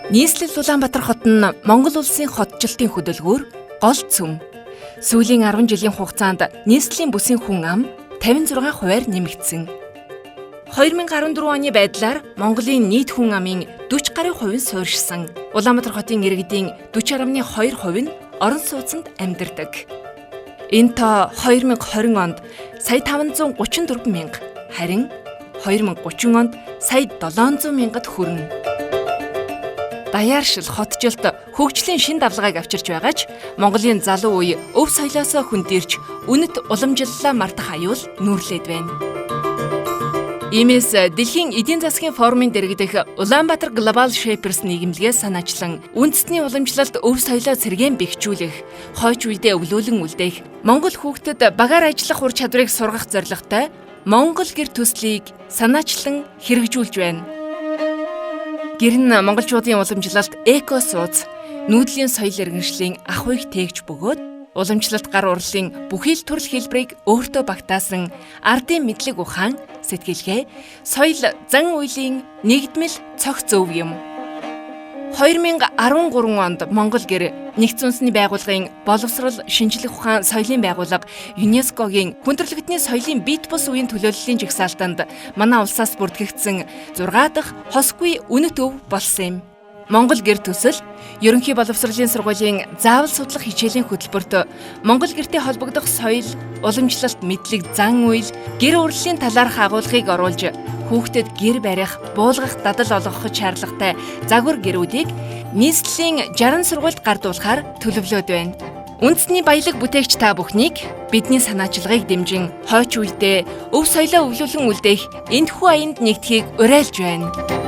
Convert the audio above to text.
Нийслэл Улаанбаатар хот нь Монгол улсын хотчлтын хөдөлгүүр гол цөм. Сүүлийн 10 жилийн хугацаанд нийслэлийн бүсийн хүн ам 56% нэмэгдсэн. 2014 оны байдлаар Монголын нийт хүн амын 40 гаруй хувь нь суурьшсан. Улаанбаатар хотын иргэдийн 40.2% нь орон сууцнд амьдардаг. Энэ тоо 2020 онд сая 534 мянга, харин 2030 онд сая 700 мянгад хүрнэ. Даяаршил хотчлт хөгжлийн шин давлгааг авчирч байгаа ч Монголын залуу үе өв соёлоосоо хүндэрч үнэт уламжлалаа мартах аюул нүүрлээд байна. Иймээс Дэлхийн эдийн засгийн форумын дэргэдэх Улаанбаатар Global Shapers нийгэмлэгээс санаачлан үндэсний уламжлалт өв соёлоо сэргээн бэхжүүлэх, хойч үедээ өвлүүлэн үлдээх, Монгол хүүхдэд багаар ажиллах ур чадварыг сургах зорилготой Монгол гэр төслийг санаачлан хэрэгжүүлж байна. Гэр нь монголчуудын уламжлалт эко сууц, нүүдлийн соёл иргэншлийн ахуйг тээгч бөгөөд уламжлалт гар урлын бүхий л төрөл хэлбэрийг өөртөө багтаасан ардын мэдлэг ухаан, сэтгэлгээ, соёл зан үйлийн нэгдмэл цогц зөв юм. 2013 онд Монгол гэр Нэгдсэн үндэсний байгууллагын боловсрол шинжлэх ухаан соёлын байгууллага ЮНЕСКОгийн хүндрэлтний соёлын бит бус үеийн төлөөллийн жагсаалтанд манай улсаас бүртгэгдсэн 6 дахь хосгүй үнэт өв болсон юм. Монгол гэр төсөл ерөнхий боловсролын сургуулийн заавал судлах хичээлийн хөтөлбөрт Монгол гэртэй холбогдох соёл, уламжлалт, мэдлэг, зан үйл, гэр урлагийн талаарх агуулгыг оруулж хүүхдэд гэр барих, буулгах, дадал олгох шаардлагатай загвар гэрүүдийг нийслэлийн 60 сургуульд гардуулахаар төлөвлөд байна. Үндэсний баялаг бүтээгч та бүхнийг бидний санаачлагыг дэмжин хойч үедээ өв соёлоо өвлүүлэн үлдээх энэхүү аянд нэгдэхийг уриалж байна.